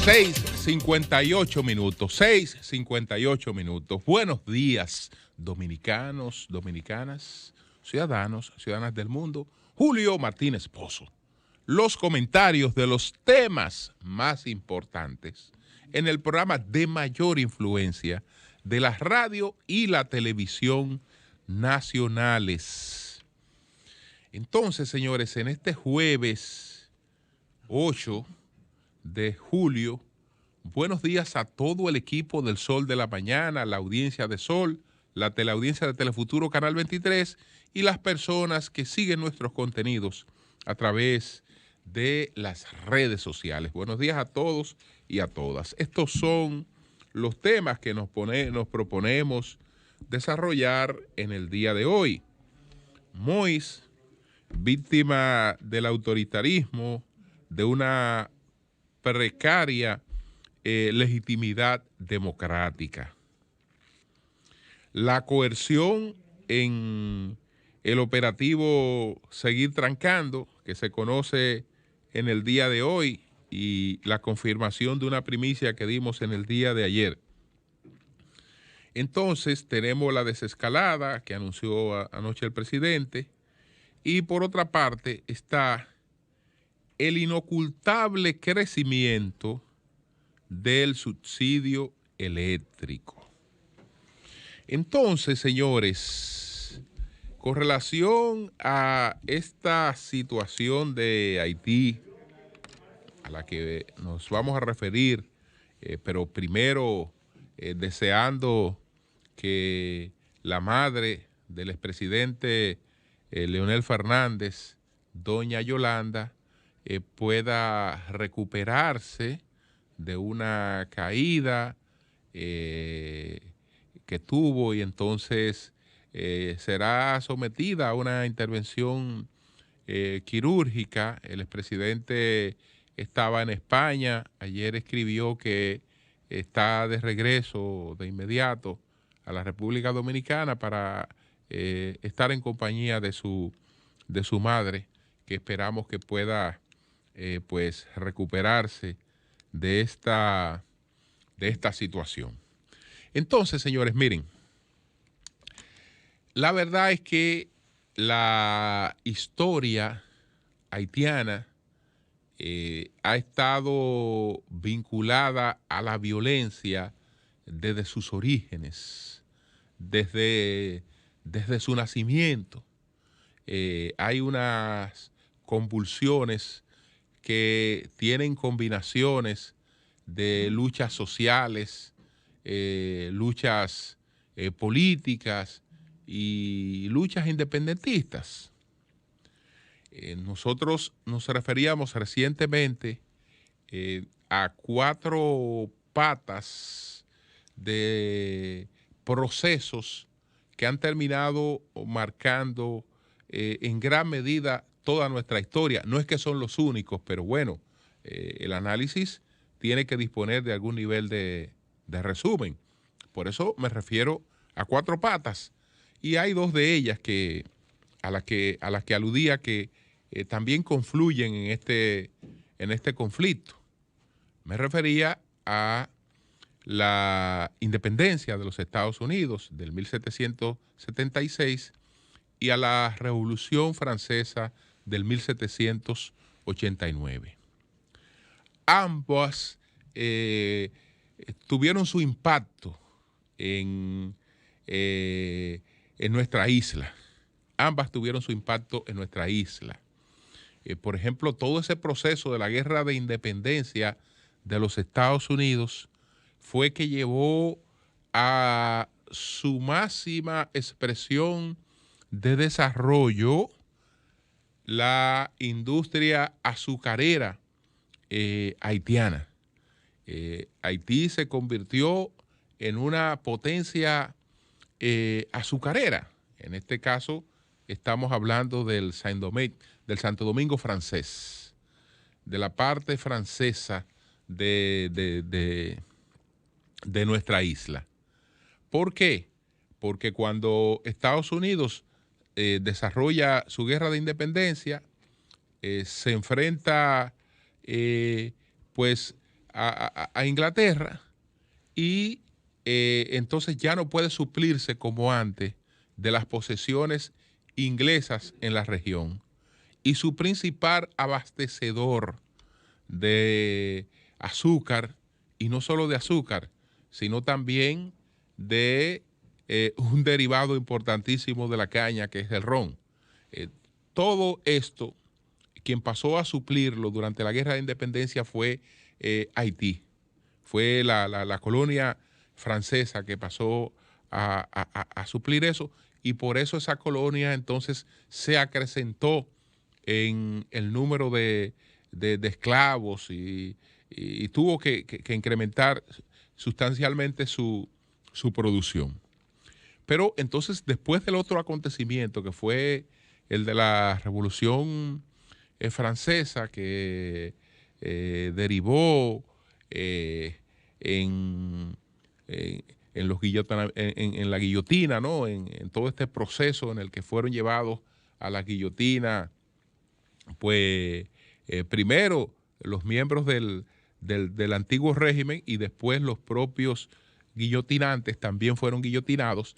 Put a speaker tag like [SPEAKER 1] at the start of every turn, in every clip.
[SPEAKER 1] 6:58 minutos, 6:58 minutos. Buenos días, dominicanos, dominicanas, ciudadanos, ciudadanas del mundo. Julio Martínez Pozo. Los comentarios de los temas más importantes en el programa de mayor influencia de la radio y la televisión nacionales. Entonces, señores, en este jueves 8 de julio, buenos días a todo el equipo del Sol de la Mañana, la audiencia de Sol, la teleaudiencia de Telefuturo Canal 23 y las personas que siguen nuestros contenidos a través de las redes sociales. Buenos días a todos y a todas. Estos son los temas que nos proponemos desarrollar en el día de hoy. Mois, víctima del autoritarismo, de una precaria legitimidad democrática. La coerción en el operativo Seguir Trancando, que se conoce en el día de hoy, y la confirmación de una primicia que dimos en el día de ayer. Entonces tenemos la desescalada que anunció anoche el presidente, y por otra parte está el inocultable crecimiento del subsidio eléctrico. Entonces, señores, con relación a esta situación de Haití, a la que nos vamos a referir, pero primero deseando que la madre del expresidente Leonel Fernández, doña Yolanda, pueda recuperarse de una caída que tuvo y entonces será sometida a una intervención quirúrgica. El expresidente estaba en España, ayer escribió que está de regreso de inmediato a la República Dominicana para estar en compañía de su madre, que esperamos que pueda pues recuperarse de esta situación. Entonces, señores, miren, la verdad es que la historia haitiana ha estado vinculada a la violencia desde sus orígenes, desde su nacimiento. Hay unas convulsiones que tienen combinaciones de luchas sociales, luchas políticas y luchas independentistas. Nosotros nos referíamos recientemente a 4 patas de procesos que han terminado marcando en gran medida toda nuestra historia. No es que son los únicos, pero bueno, el análisis tiene que disponer de algún nivel de resumen. Por eso me refiero a 4 patas. Y hay 2 de ellas a las que aludía que también confluyen en este conflicto. Me refería a la independencia de los Estados Unidos del 1776 y a la Revolución Francesa del 1789. Ambas tuvieron su impacto en nuestra isla. Ambas tuvieron su impacto en nuestra isla. Por ejemplo, todo ese proceso de la guerra de independencia de los Estados Unidos fue que llevó a su máxima expresión de desarrollo la industria azucarera haitiana. Haití se convirtió en una potencia azucarera. En este caso estamos hablando del Santo Domingo francés, de la parte francesa de nuestra isla. ¿Por qué? Porque cuando Estados Unidos desarrolla su guerra de independencia, se enfrenta pues a Inglaterra y entonces ya no puede suplirse como antes de las posesiones inglesas en la región. Y su principal abastecedor de azúcar, y no solo de azúcar, sino también de un derivado importantísimo de la caña, que es el ron. Todo esto, quien pasó a suplirlo durante la Guerra de Independencia fue Haití. Fue la colonia francesa que pasó a suplir eso, y por eso esa colonia entonces se acrecentó en el número de esclavos y tuvo que incrementar sustancialmente su producción. Pero entonces, después del otro acontecimiento, que fue el de la Revolución Francesa, que derivó en, los en la guillotina, ¿no? En todo este proceso en el que fueron llevados a la guillotina, pues primero los miembros del antiguo régimen y después los propios guillotinantes también fueron guillotinados.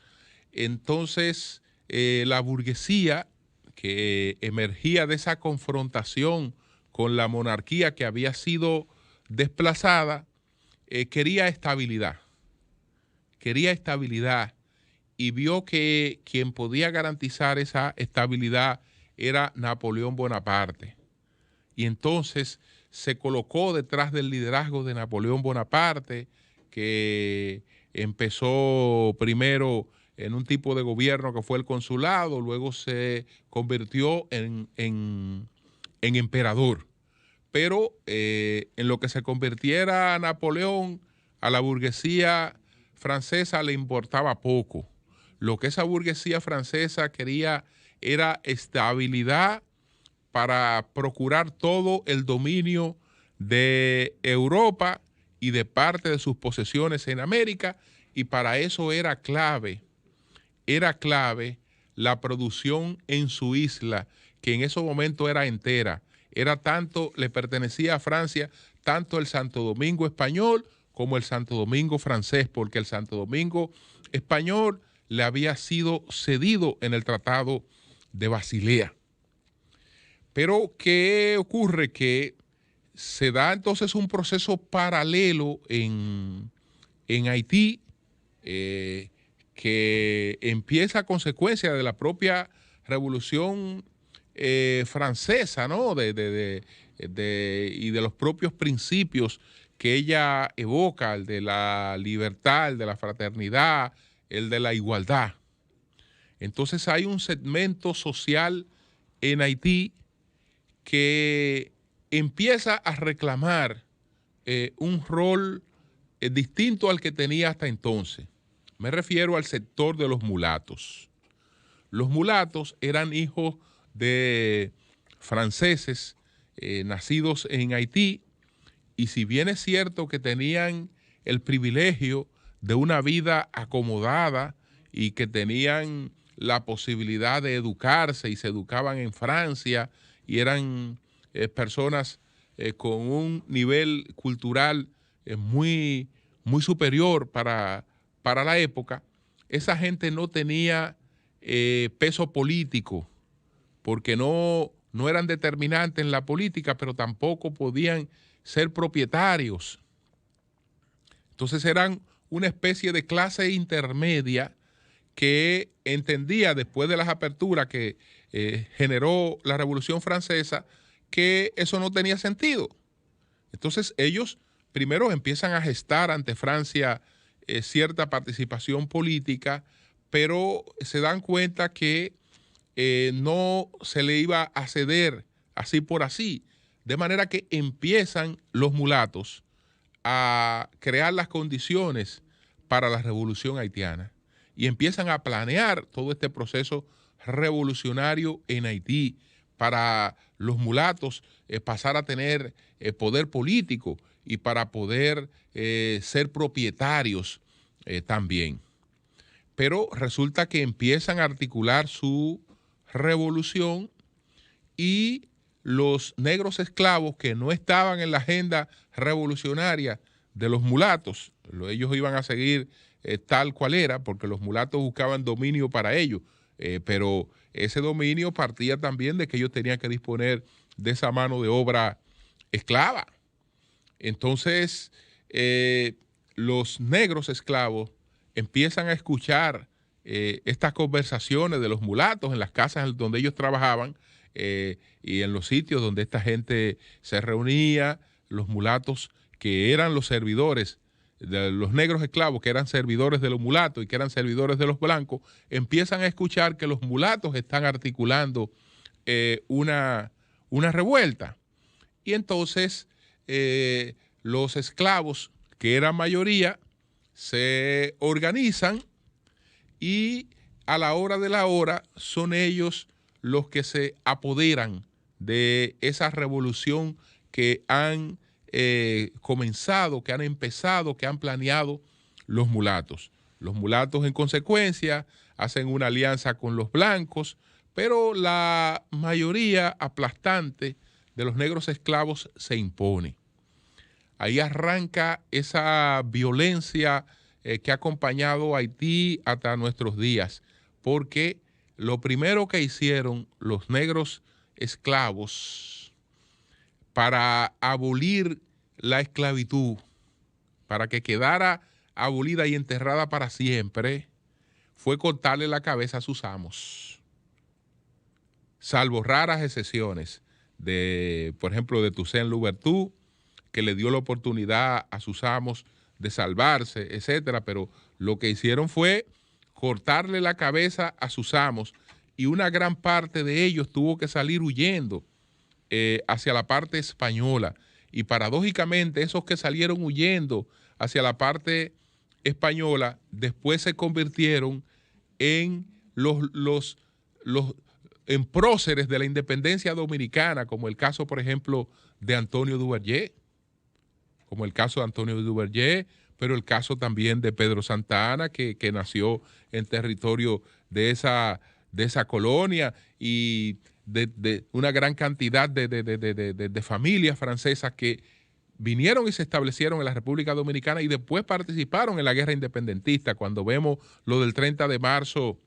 [SPEAKER 1] Entonces, la burguesía que emergía de esa confrontación con la monarquía que había sido desplazada, quería estabilidad y vio que quien podía garantizar esa estabilidad era Napoleón Bonaparte. Y entonces se colocó detrás del liderazgo de Napoleón Bonaparte, que empezó primero en un tipo de gobierno que fue el consulado, luego se convirtió en emperador. Pero en lo que se convirtiera Napoleón, a la burguesía francesa le importaba poco. Lo que esa burguesía francesa quería era estabilidad para procurar todo el dominio de Europa y de parte de sus posesiones en América, y para eso era clave la producción en su isla, que en ese momento era entera. Era tanto, le pertenecía a Francia, tanto el Santo Domingo español como el Santo Domingo francés, porque el Santo Domingo español le había sido cedido en el Tratado de Basilea. Pero ¿qué ocurre? Que se da entonces un proceso paralelo en Haití, que empieza a consecuencia de la propia Revolución Francesa, ¿no? Y de los propios principios que ella evoca, el de la libertad, el de la fraternidad, el de la igualdad. Entonces hay un segmento social en Haití que empieza a reclamar un rol distinto al que tenía hasta entonces. Me refiero al sector de los mulatos. Los mulatos eran hijos de franceses nacidos en Haití, y si bien es cierto que tenían el privilegio de una vida acomodada y que tenían la posibilidad de educarse y se educaban en Francia y eran personas con un nivel cultural muy superior para la época, esa gente no tenía peso político, porque no eran determinantes en la política, pero tampoco podían ser propietarios. Entonces eran una especie de clase intermedia que entendía, después de las aperturas que generó la Revolución Francesa, que eso no tenía sentido. Entonces ellos primero empiezan a gestar ante Francia cierta participación política, pero se dan cuenta que no se le iba a ceder así por así, de manera que empiezan los mulatos a crear las condiciones para la revolución haitiana y empiezan a planear todo este proceso revolucionario en Haití para los mulatos pasar a tener poder político y para poder ser propietarios también. Pero resulta que empiezan a articular su revolución y los negros esclavos que no estaban en la agenda revolucionaria de los mulatos. Ellos iban a seguir tal cual era, porque los mulatos buscaban dominio para ellos, pero ese dominio partía también de que ellos tenían que disponer de esa mano de obra esclava. Entonces, los negros esclavos empiezan a escuchar estas conversaciones de los mulatos en las casas donde ellos trabajaban y en los sitios donde esta gente se reunía. Los mulatos, que eran los servidores de los negros esclavos, que eran servidores de los mulatos y que eran servidores de los blancos, empiezan a escuchar que los mulatos están articulando una revuelta. Y entonces los esclavos, que eran mayoría, se organizan y a la hora de la hora son ellos los que se apoderan de esa revolución que han comenzado, que han empezado, que han planeado los mulatos. Los mulatos, en consecuencia, hacen una alianza con los blancos, pero la mayoría aplastante de los negros esclavos se impone. Ahí arranca esa violencia que ha acompañado a Haití hasta nuestros días, porque lo primero que hicieron los negros esclavos para abolir la esclavitud, para que quedara abolida y enterrada para siempre, fue cortarle la cabeza a sus amos, salvo raras excepciones, por ejemplo, de Toussaint Louverture, que le dio la oportunidad a sus amos de salvarse, etcétera, pero lo que hicieron fue cortarle la cabeza a sus amos y una gran parte de ellos tuvo que salir huyendo hacia la parte española. Y paradójicamente esos que salieron huyendo hacia la parte española después se convirtieron en en próceres de la independencia dominicana, como el caso, por ejemplo, de Antonio Duvergé, pero el caso también de Pedro Santa Anna, que nació en territorio de esa colonia, y de una gran cantidad de familias francesas que vinieron y se establecieron en la República Dominicana y después participaron en la guerra independentista. Cuando vemos lo del 30 de marzo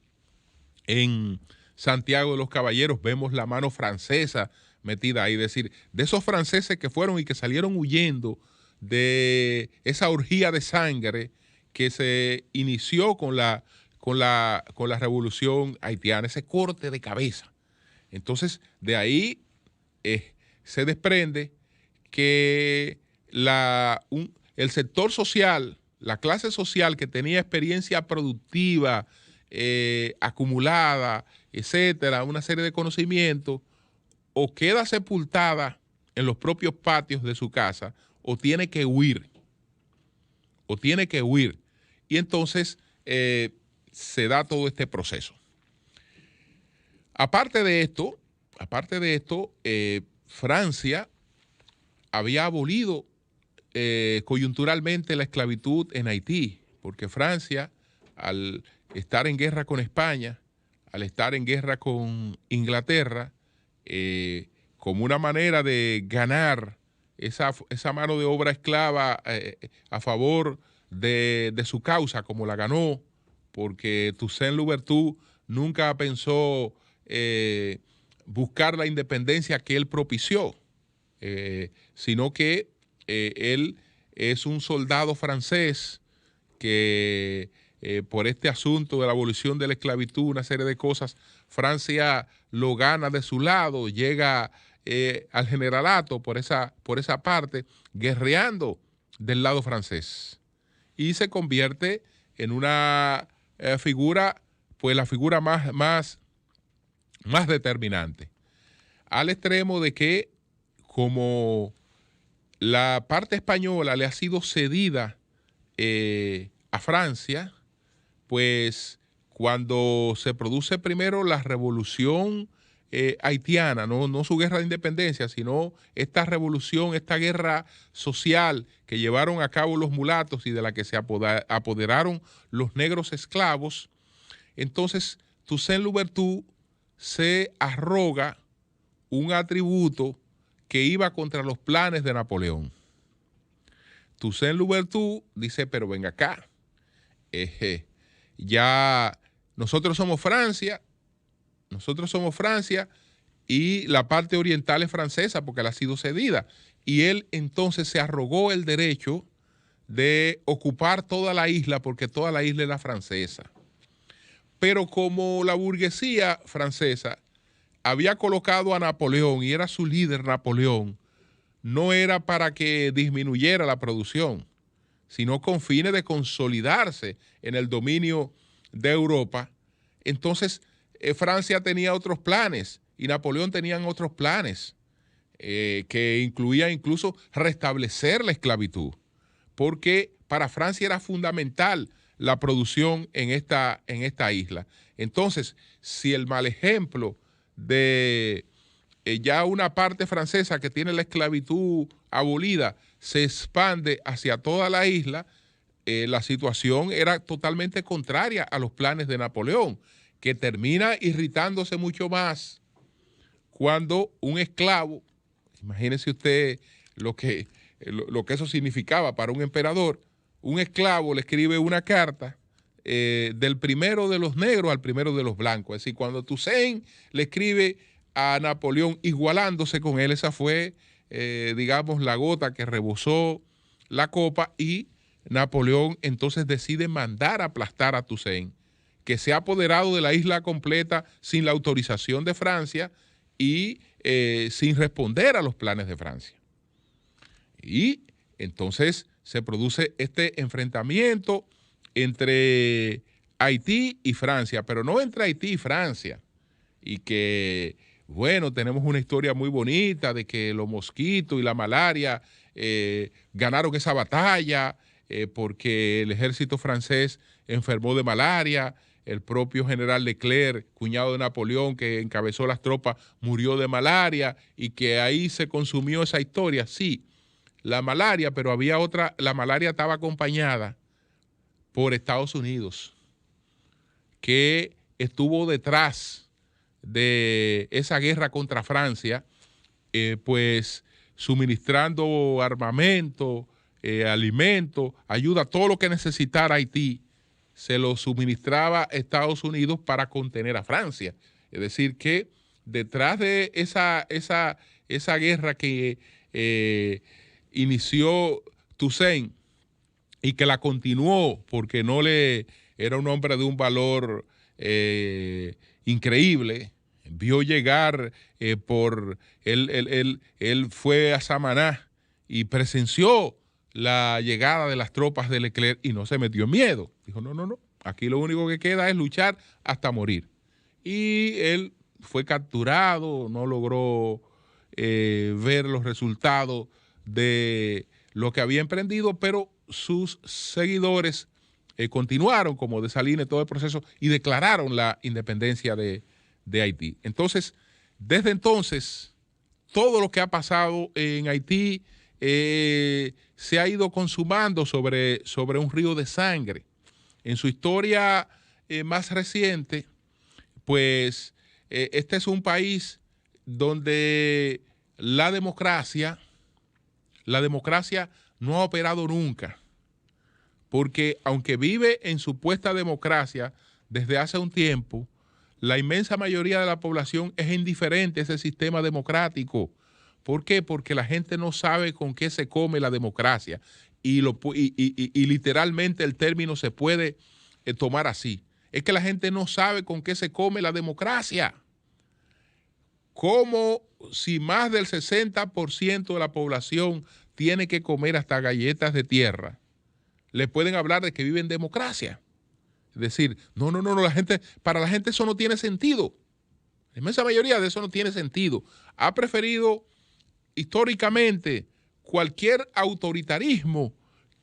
[SPEAKER 1] en Santiago de los Caballeros, vemos la mano francesa metida ahí. Es decir, de esos franceses que fueron y que salieron huyendo de esa orgía de sangre que se inició con la revolución haitiana, ese corte de cabeza. Entonces, de ahí se desprende que el sector social, la clase social que tenía experiencia productiva acumulada, etcétera, una serie de conocimientos, o queda sepultada en los propios patios de su casa, o tiene que huir. Y entonces se da todo este proceso. Aparte de esto, Francia había abolido coyunturalmente la esclavitud en Haití, porque Francia, al estar en guerra con España, al estar en guerra con Inglaterra, como una manera de ganar esa mano de obra esclava a favor de su causa, como la ganó, porque Toussaint Louverture nunca pensó buscar la independencia que él propició, sino que él es un soldado francés que por este asunto de la abolición de la esclavitud, una serie de cosas, Francia lo gana de su lado, llega al generalato por esa parte, guerreando del lado francés, y se convierte en una figura, pues la figura más determinante, al extremo de que, como la parte española le ha sido cedida a Francia, pues cuando se produce primero la revolución haitiana, no su guerra de independencia, sino esta revolución, esta guerra social que llevaron a cabo los mulatos y de la que se apoderaron los negros esclavos, entonces Toussaint Louverture se arroga un atributo que iba contra los planes de Napoleón. Toussaint dice, pero ven acá, ya nosotros somos Francia y la parte oriental es francesa porque la ha sido cedida. Y él entonces se arrogó el derecho de ocupar toda la isla porque toda la isla era francesa. Pero como la burguesía francesa había colocado a Napoleón y era su líder Napoleón, no era para que disminuyera la producción, sino con fines de consolidarse en el dominio de Europa. Entonces, Francia tenía otros planes y Napoleón tenía otros planes que incluían incluso restablecer la esclavitud, porque para Francia era fundamental la producción en esta isla. Entonces, si el mal ejemplo de ya una parte francesa que tiene la esclavitud abolida se expande hacia toda la isla, la situación era totalmente contraria a los planes de Napoleón, que termina irritándose mucho más cuando un esclavo, imagínese usted lo que eso significaba para un emperador, un esclavo le escribe una carta del primero de los negros al primero de los blancos. Es decir, cuando Toussaint le escribe a Napoleón igualándose con él, esa fue, digamos, la gota que rebosó la copa, y Napoleón entonces decide mandar a aplastar a Toussaint, que se ha apoderado de la isla completa sin la autorización de Francia y sin responder a los planes de Francia. Y entonces se produce este enfrentamiento entre Haití y Francia, pero no entre Haití y Francia. Y que, bueno, tenemos una historia muy bonita de que los mosquitos y la malaria ganaron esa batalla porque el ejército francés enfermó de malaria. El propio general Leclerc, cuñado de Napoleón, que encabezó las tropas, murió de malaria, y que ahí se consumió esa historia. Sí, la malaria, pero había otra, la malaria estaba acompañada por Estados Unidos, que estuvo detrás de esa guerra contra Francia, pues suministrando armamento, alimento, ayuda, todo lo que necesitara Haití, se lo suministraba Estados Unidos para contener a Francia. Es decir, que detrás de esa guerra que inició Toussaint y que la continuó porque era un hombre de un valor increíble, vio llegar él fue a Samaná y presenció la llegada de las tropas de Leclerc y no se metió en miedo. Dijo, no, aquí lo único que queda es luchar hasta morir. Y él fue capturado, no logró ver los resultados de lo que había emprendido, pero sus seguidores continuaron, como Dessalines, todo el proceso, y declararon la independencia de Haití. Entonces, desde entonces, todo lo que ha pasado en Haití se ha ido consumando sobre un río de sangre. En su historia más reciente, pues este es un país donde la democracia no ha operado nunca, porque aunque vive en supuesta democracia desde hace un tiempo, la inmensa mayoría de la población es indiferente a ese sistema democrático. ¿Por qué? Porque la gente no sabe con qué se come la democracia, y literalmente el término se puede tomar así. Es que la gente no sabe con qué se come la democracia. Como si más del 60% de la población tiene que comer hasta galletas de tierra, le pueden hablar de que vive en democracia. Es decir, no, para la gente eso no tiene sentido. La inmensa mayoría de eso no tiene sentido. Ha preferido históricamente cualquier autoritarismo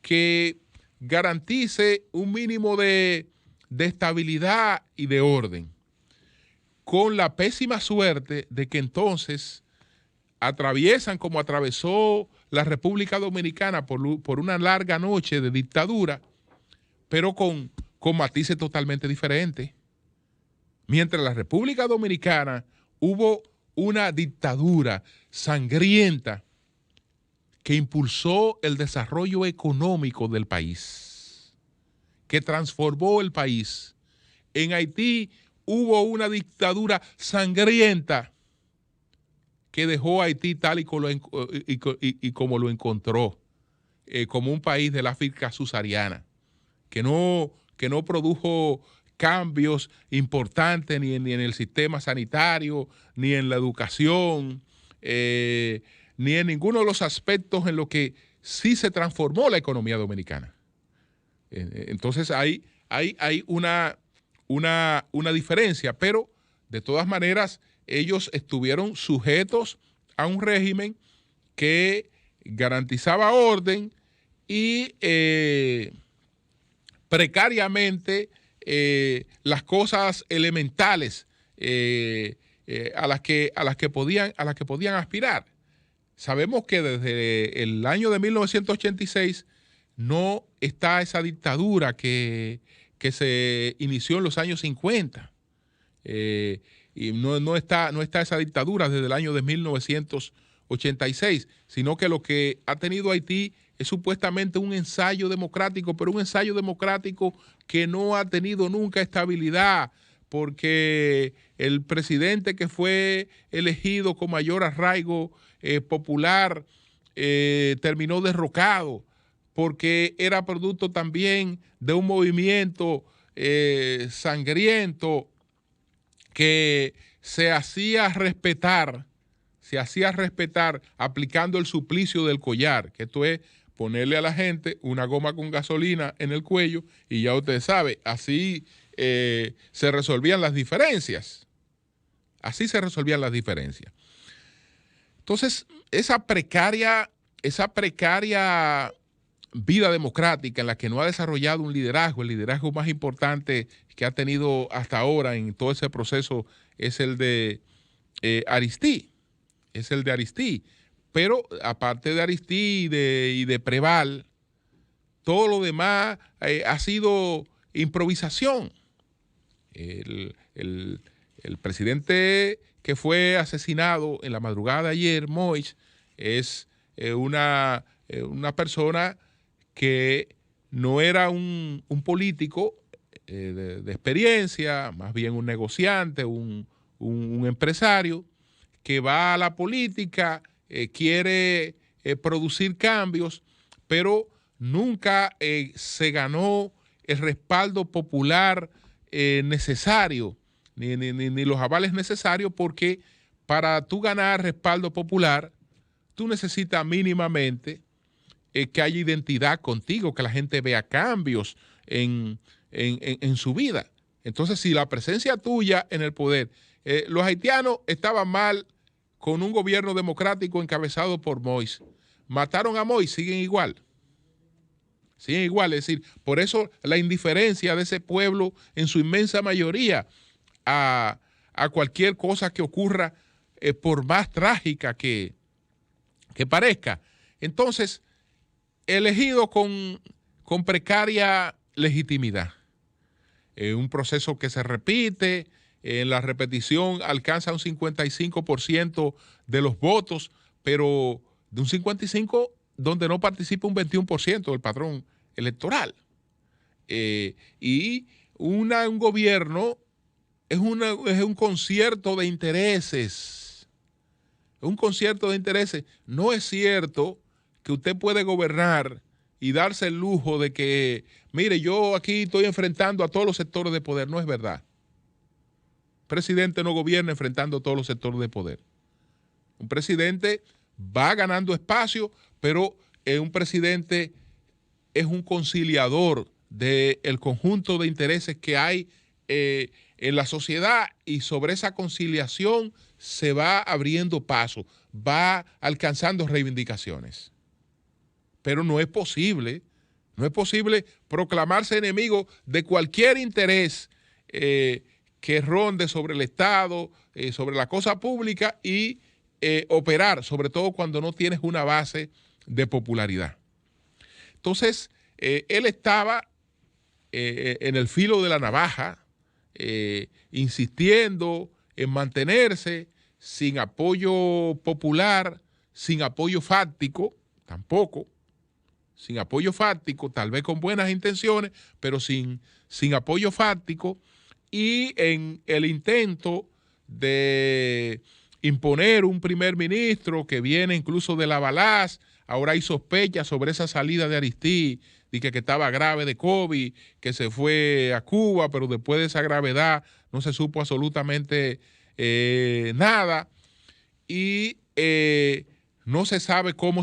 [SPEAKER 1] que garantice un mínimo de estabilidad y de orden, con la pésima suerte de que entonces atraviesan, como atravesó la República Dominicana por una larga noche de dictadura, pero con matices totalmente diferentes. Mientras en la República Dominicana hubo una dictadura sangrienta que impulsó el desarrollo económico del país, que transformó el país. En Haití hubo una dictadura sangrienta que dejó a Haití tal y como lo encontró, como un país del África subsahariana, que no produjo cambios importantes ni en el sistema sanitario, ni en la educación, ni en ninguno de los aspectos en los que sí se transformó la economía dominicana. Entonces hay una diferencia, pero de todas maneras ellos estuvieron sujetos a un régimen que garantizaba orden y precariamente las cosas elementales a las que podían aspirar. Sabemos que desde el año de 1986 no está esa dictadura que se inició en los años 50. Y no está esa dictadura desde el año de 1986, sino que lo que ha tenido Haití es supuestamente un ensayo democrático, pero un ensayo democrático que no ha tenido nunca estabilidad, porque el presidente que fue elegido con mayor arraigo popular terminó derrocado, porque era producto también de un movimiento sangriento que se hacía respetar aplicando el suplicio del collar, que esto es ponerle a la gente una goma con gasolina en el cuello y ya usted sabe, así se resolvían las diferencias. Así se resolvían las diferencias. Entonces, esa precaria vida democrática en la que no ha desarrollado un liderazgo, el liderazgo más importante que ha tenido hasta ahora en todo ese proceso es el de Aristí. Es el de Aristí. Pero aparte de Aristí y de Preval, todo lo demás ha sido improvisación. El presidente que fue asesinado en la madrugada de ayer, Moïse, es una persona que no era un político de experiencia, más bien un negociante, un empresario que va a la política, quiere producir cambios, pero nunca se ganó el respaldo popular necesario, ni los avales necesarios, porque para tú ganar respaldo popular, tú necesitas mínimamente que haya identidad contigo, que la gente vea cambios en su vida. Entonces, si la presencia tuya en el poder, los haitianos estaban mal con un gobierno democrático encabezado por Moïse. Mataron a Moïse, siguen igual. Siguen igual, es decir, por eso la indiferencia de ese pueblo en su inmensa mayoría a cualquier cosa que ocurra, por más trágica que parezca. Entonces, elegido con precaria legitimidad. Un proceso que se repite, en la repetición alcanza un 55% de los votos, pero de un 55% donde no participa un 21% del padrón electoral. Y un gobierno es un concierto de intereses. Un concierto de intereses. No es cierto que usted puede gobernar y darse el lujo de que, mire, yo aquí estoy enfrentando a todos los sectores de poder. No es verdad. Un presidente no gobierna enfrentando a todos los sectores de poder. Un presidente va ganando espacio, pero un presidente es un conciliador del conjunto de intereses que hay en la sociedad, y sobre esa conciliación se va abriendo paso, va alcanzando reivindicaciones. Pero no es posible proclamarse enemigo de cualquier interés que ronde sobre el Estado, sobre la cosa pública, y operar, sobre todo cuando no tienes una base de popularidad. Entonces, él estaba en el filo de la navaja, insistiendo en mantenerse sin apoyo popular, sin apoyo fáctico, tampoco, sin apoyo fáctico, tal vez con buenas intenciones, pero sin apoyo fáctico, y en el intento de imponer un primer ministro que viene incluso de la Balaz. Ahora hay sospechas sobre esa salida de Aristide, de que estaba grave de COVID, que se fue a Cuba, pero después de esa gravedad no se supo absolutamente nada. Y no se sabe cómo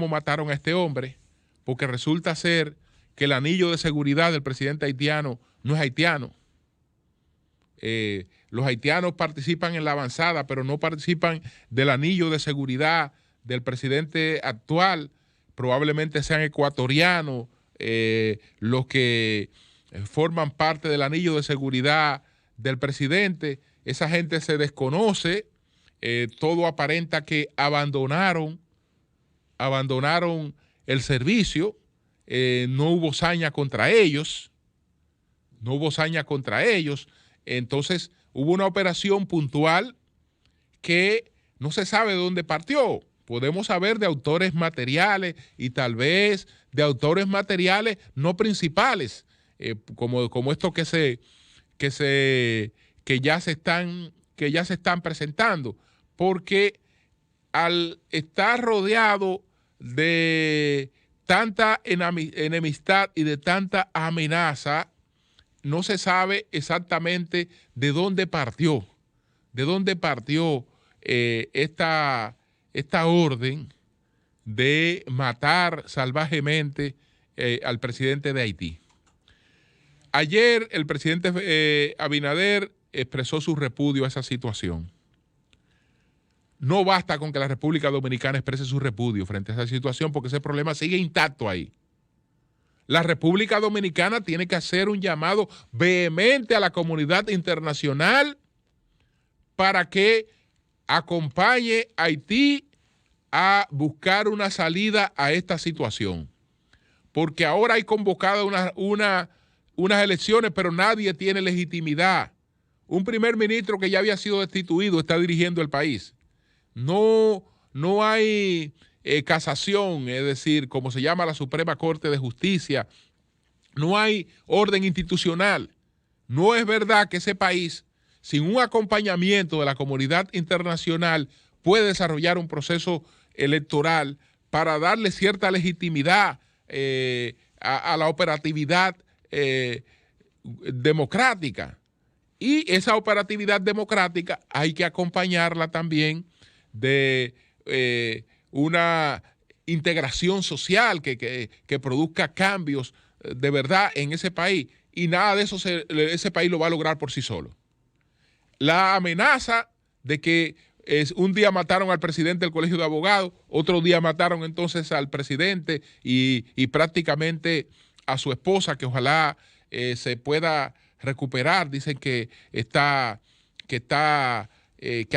[SPEAKER 1] mataron a este hombre, porque resulta ser que el anillo de seguridad del presidente haitiano no es haitiano. Los haitianos participan en la avanzada, pero no participan del anillo de seguridad del presidente actual. Probablemente sean ecuatorianos los que forman parte del anillo de seguridad del presidente. Esa gente se desconoce. Todo aparenta que abandonaron el servicio. No hubo saña contra ellos. Entonces hubo una operación puntual que no se sabe de dónde partió. Podemos saber de autores materiales y tal vez de autores materiales no principales, como estos que ya se están presentando, porque al estar rodeado de tanta enemistad y de tanta amenaza, no se sabe exactamente de dónde partió esta orden de matar salvajemente al presidente de Haití. Ayer el presidente Abinader expresó su repudio a esa situación. No basta con que la República Dominicana exprese su repudio frente a esa situación, porque ese problema sigue intacto ahí. La República Dominicana tiene que hacer un llamado vehemente a la comunidad internacional para que acompañe a Haití a buscar una salida a esta situación. Porque ahora hay convocadas unas elecciones, pero nadie tiene legitimidad. Un primer ministro que ya había sido destituido está dirigiendo el país. No hay casación, es decir, como se llama la Suprema Corte de Justicia. No hay orden institucional. No es verdad que ese país, sin un acompañamiento de la comunidad internacional, puede desarrollar un proceso electoral para darle cierta legitimidad a la operatividad democrática. Y esa operatividad democrática hay que acompañarla también de una integración social que produzca cambios de verdad en ese país. Y nada de eso ese país lo va a lograr por sí solo. La amenaza de que un día mataron al presidente del Colegio de Abogados, otro día mataron entonces al presidente y prácticamente a su esposa, que ojalá se pueda recuperar. Dicen que ha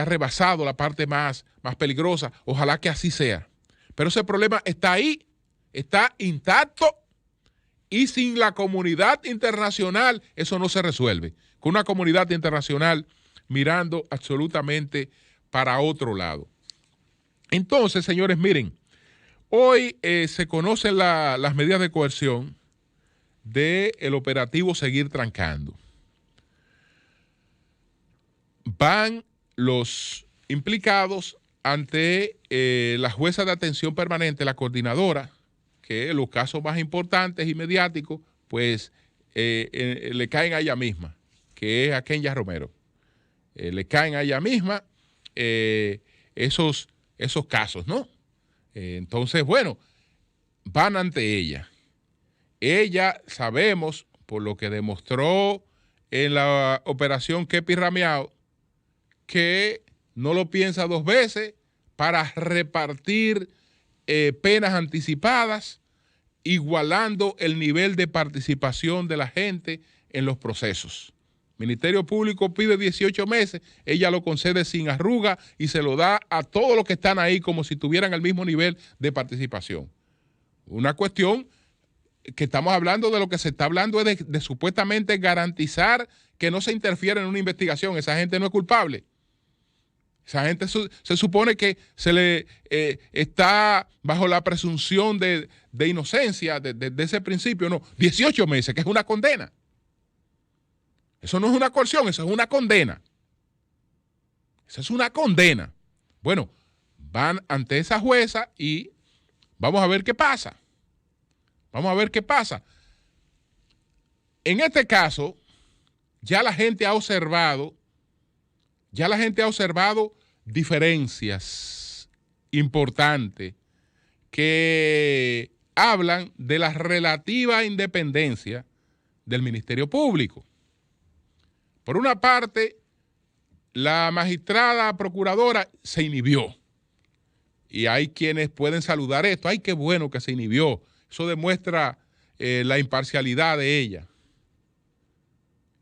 [SPEAKER 1] rebasado la parte más peligrosa. Ojalá que así sea. Pero ese problema está ahí, está intacto, y sin la comunidad internacional eso no se resuelve. Con una comunidad internacional mirando absolutamente para otro lado. Entonces, señores, miren, hoy se conocen las medidas de coerción del operativo Seguir Trancando. Van los implicados ante la jueza de atención permanente, la coordinadora, que los casos más importantes y mediáticos, pues le caen a ella misma, que es a Kenya Romero. Le caen a ella misma esos casos, ¿no? Entonces, bueno, van ante ella. Ella, sabemos, por lo que demostró en la operación Kepi Ramiao, que no lo piensa dos veces para repartir penas anticipadas, igualando el nivel de participación de la gente en los procesos. El Ministerio Público pide 18 meses, ella lo concede sin arruga y se lo da a todos los que están ahí como si tuvieran el mismo nivel de participación. Una cuestión que estamos hablando, de lo que se está hablando es de supuestamente garantizar que no se interfiera en una investigación. Esa gente no es culpable. Esa gente se supone que se le está bajo la presunción de inocencia de ese principio. No, 18 meses, que es una condena. Eso no es una coerción, eso es una condena. Esa es una condena. Bueno, van ante esa jueza y vamos a ver qué pasa. Vamos a ver qué pasa. En este caso, ya la gente ha observado diferencias importantes que hablan de la relativa independencia del Ministerio Público. Por una parte, la magistrada procuradora se inhibió. Y hay quienes pueden saludar esto. ¡Ay, qué bueno que se inhibió! Eso demuestra la imparcialidad de ella.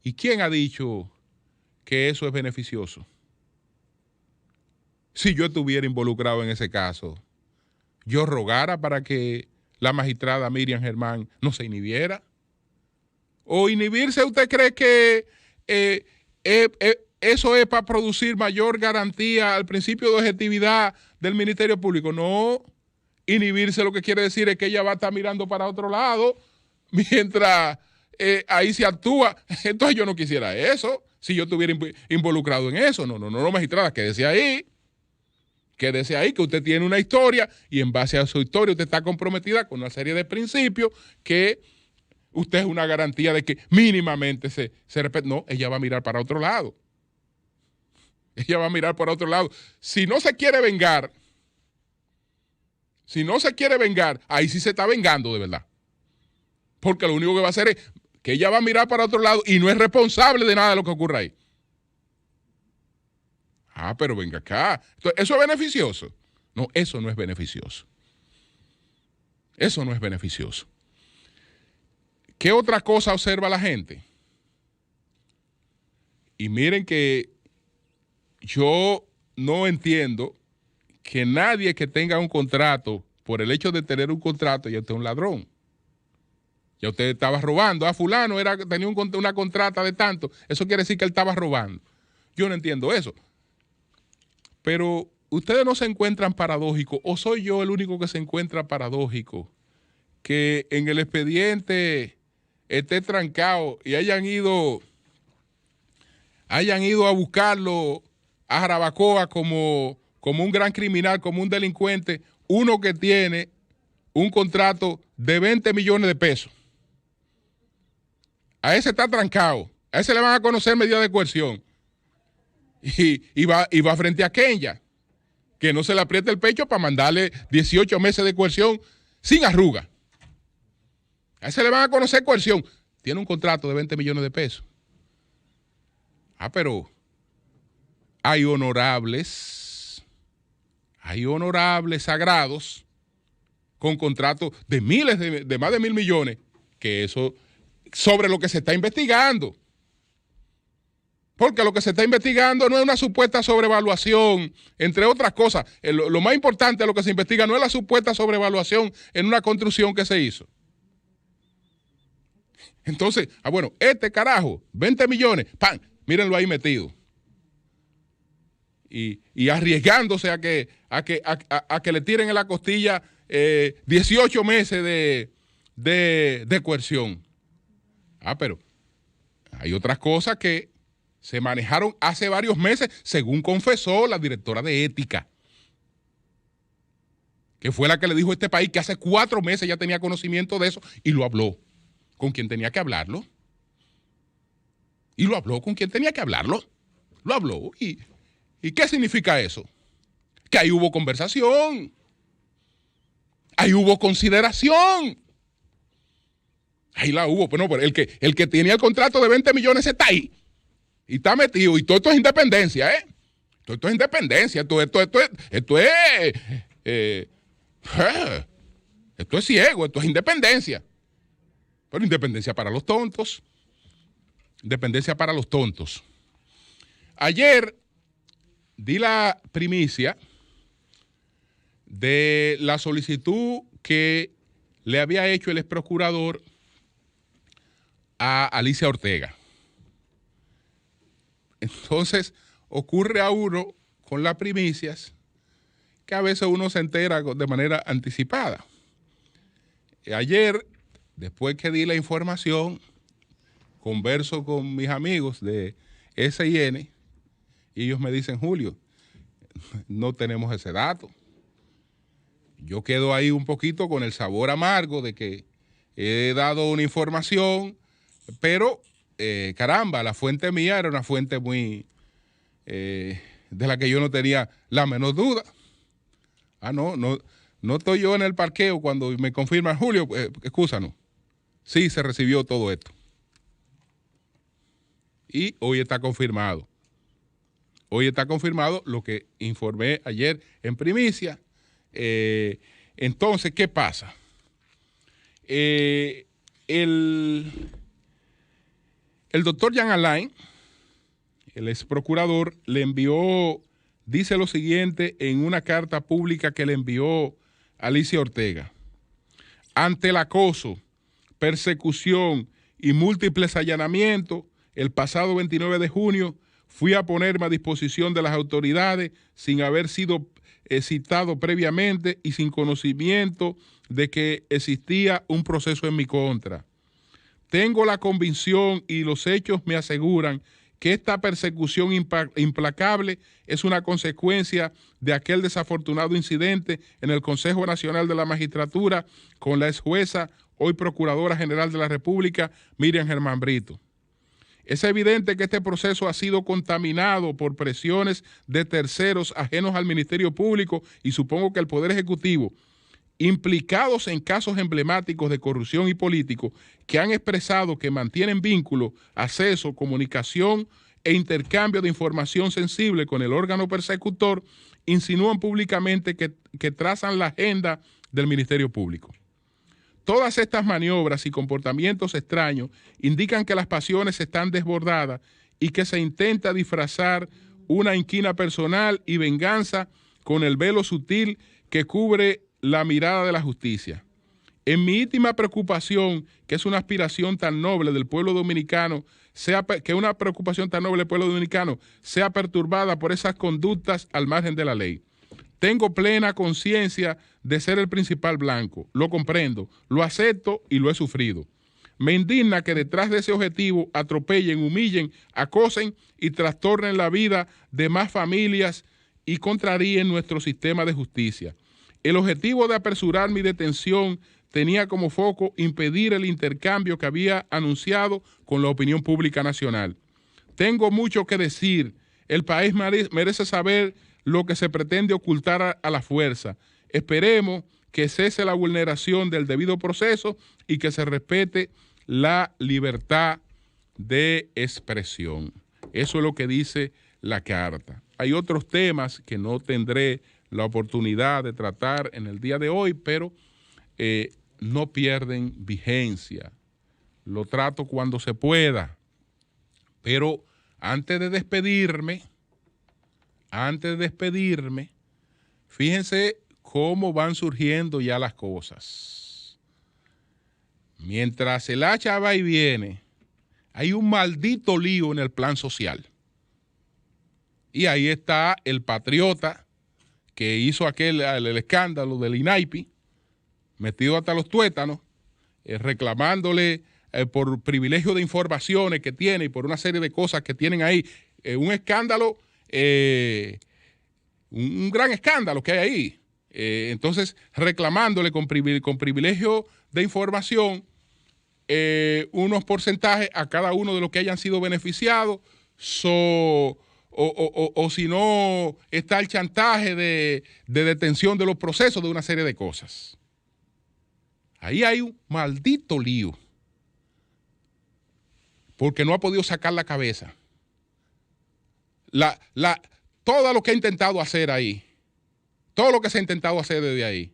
[SPEAKER 1] ¿Y quién ha dicho que eso es beneficioso? Si yo estuviera involucrado en ese caso, yo rogara para que la magistrada Miriam Germán no se inhibiera. ¿O inhibirse usted cree que eso es para producir mayor garantía al principio de objetividad del Ministerio Público? No. Inhibirse lo que quiere decir es que ella va a estar mirando para otro lado mientras ahí se actúa. Entonces yo no quisiera eso, si yo estuviera involucrado en eso. No, magistrada, quédese ahí. Quédese ahí, que usted tiene una historia y en base a su historia usted está comprometida con una serie de principios que usted es una garantía de que mínimamente se respete. No, ella va a mirar para otro lado. Ella va a mirar para otro lado. Si no se quiere vengar, ahí sí se está vengando de verdad. Porque lo único que va a hacer es que ella va a mirar para otro lado y no es responsable de nada de lo que ocurra ahí. Ah, pero venga acá. Entonces, ¿eso es beneficioso? No, eso no es beneficioso. Eso no es beneficioso. ¿Qué otra cosa observa la gente? Y miren que yo no entiendo que nadie que tenga un contrato, por el hecho de tener un contrato, ya usted es un ladrón. Ya usted estaba robando. Ah, fulano tenía una contrata de tanto. Eso quiere decir que él estaba robando. Yo no entiendo eso. Pero ustedes no se encuentran paradójicos, o soy yo el único que se encuentra paradójico, que en el expediente esté trancado y hayan ido a buscarlo a Jarabacoa como un gran criminal, como un delincuente, uno que tiene un contrato de 20 millones de pesos. A ese está trancado, a ese le van a conocer medidas de coerción. Y va frente a Kenya, que no se le apriete el pecho para mandarle 18 meses de coerción sin arruga. A ese le van a conocer coerción. Tiene un contrato de 20 millones de pesos. Ah, pero hay honorables sagrados con contratos de miles, de más de 1.000 millones, que eso sobre lo que se está investigando. Porque lo que se está investigando no es una supuesta sobrevaluación, entre otras cosas. Lo más importante de lo que se investiga no es la supuesta sobrevaluación en una construcción que se hizo. Entonces, bueno, este carajo, 20 millones, ¡pam! Mírenlo ahí metido. Y arriesgándose a que le tiren en la costilla 18 meses de coerción. Ah, pero hay otras cosas que se manejaron hace varios meses, según confesó la directora de ética, que fue la que le dijo a este país que hace 4 meses ya tenía conocimiento de eso y lo habló con quien tenía que hablarlo. Y lo habló con quien tenía que hablarlo. Lo habló. ¿Y qué significa eso? Que ahí hubo conversación. Ahí hubo consideración. Ahí la hubo. Pero no, el que tenía el contrato de 20 millones está ahí. Y está metido. Y todo esto es independencia, ¿eh? Todo esto es independencia. Esto es ciego. Esto es independencia. Pero independencia para los tontos. Independencia para los tontos. Ayer di la primicia de la solicitud que le había hecho el exprocurador a Alicia Ortega. Entonces ocurre a uno con las primicias, que a veces uno se entera de manera anticipada. Ayer, después que di la información, converso con mis amigos de SIN y ellos me dicen, Julio, no tenemos ese dato. Yo quedo ahí un poquito con el sabor amargo de que he dado una información, pero caramba, la fuente mía era una fuente muy de la que yo no tenía la menor duda. No estoy yo en el parqueo cuando me confirman, Julio, excúsanos. Sí, se recibió todo esto. Y hoy está confirmado. Hoy está confirmado lo que informé ayer en primicia. Entonces, ¿qué pasa? El doctor Jean Alain, el ex procurador, le envió, dice lo siguiente en una carta pública que le envió a Alicia Ortega. Ante el acoso, persecución y múltiples allanamientos, el pasado 29 de junio fui a ponerme a disposición de las autoridades sin haber sido citado previamente y sin conocimiento de que existía un proceso en mi contra. Tengo la convicción y los hechos me aseguran que esta persecución implacable es una consecuencia de aquel desafortunado incidente en el Consejo Nacional de la Magistratura con la ex jueza, hoy Procuradora General de la República, Miriam Germán Brito. Es evidente que este proceso ha sido contaminado por presiones de terceros ajenos al Ministerio Público y supongo que el Poder Ejecutivo, implicados en casos emblemáticos de corrupción y políticos, que han expresado que mantienen vínculo, acceso, comunicación e intercambio de información sensible con el órgano persecutor, insinúan públicamente que trazan la agenda del Ministerio Público. Todas estas maniobras y comportamientos extraños indican que las pasiones están desbordadas y que se intenta disfrazar una inquina personal y venganza con el velo sutil que cubre la mirada de la justicia. En mi íntima preocupación, que es una aspiración tan noble del pueblo dominicano, sea perturbada por esas conductas al margen de la ley. Tengo plena conciencia de ser el principal blanco, lo comprendo, lo acepto y lo he sufrido. Me indigna que detrás de ese objetivo atropellen, humillen, acosen y trastornen la vida de más familias y contraríen nuestro sistema de justicia. El objetivo de apresurar mi detención tenía como foco impedir el intercambio que había anunciado con la opinión pública nacional. Tengo mucho que decir. El país merece saber lo que se pretende ocultar a la fuerza. Esperemos que cese la vulneración del debido proceso y que se respete la libertad de expresión. Eso es lo que dice la carta. Hay otros temas que no tendré la oportunidad de tratar en el día de hoy, pero no pierden vigencia. Lo trato cuando se pueda. Pero antes de despedirme, fíjense cómo van surgiendo ya las cosas. Mientras el hacha va y viene, hay un maldito lío en el plan social. Y ahí está el patriota que hizo el escándalo del INAIPI, metido hasta los tuétanos, reclamándole por privilegio de informaciones que tiene y por una serie de cosas que tienen ahí, un escándalo, un gran escándalo que hay ahí. Entonces, reclamándole con privilegio de información unos porcentajes a cada uno de los que hayan sido beneficiados, o si no, está el chantaje de detención de los procesos de una serie de cosas. Ahí hay un maldito lío, porque no ha podido sacar la cabeza. Todo lo que ha intentado hacer ahí, todo lo que se ha intentado hacer desde ahí,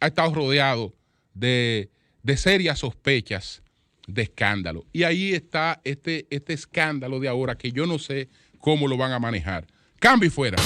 [SPEAKER 1] ha estado rodeado de serias sospechas de escándalo. Y ahí está este escándalo de ahora que yo no sé cómo lo van a manejar. Cambio y fuera.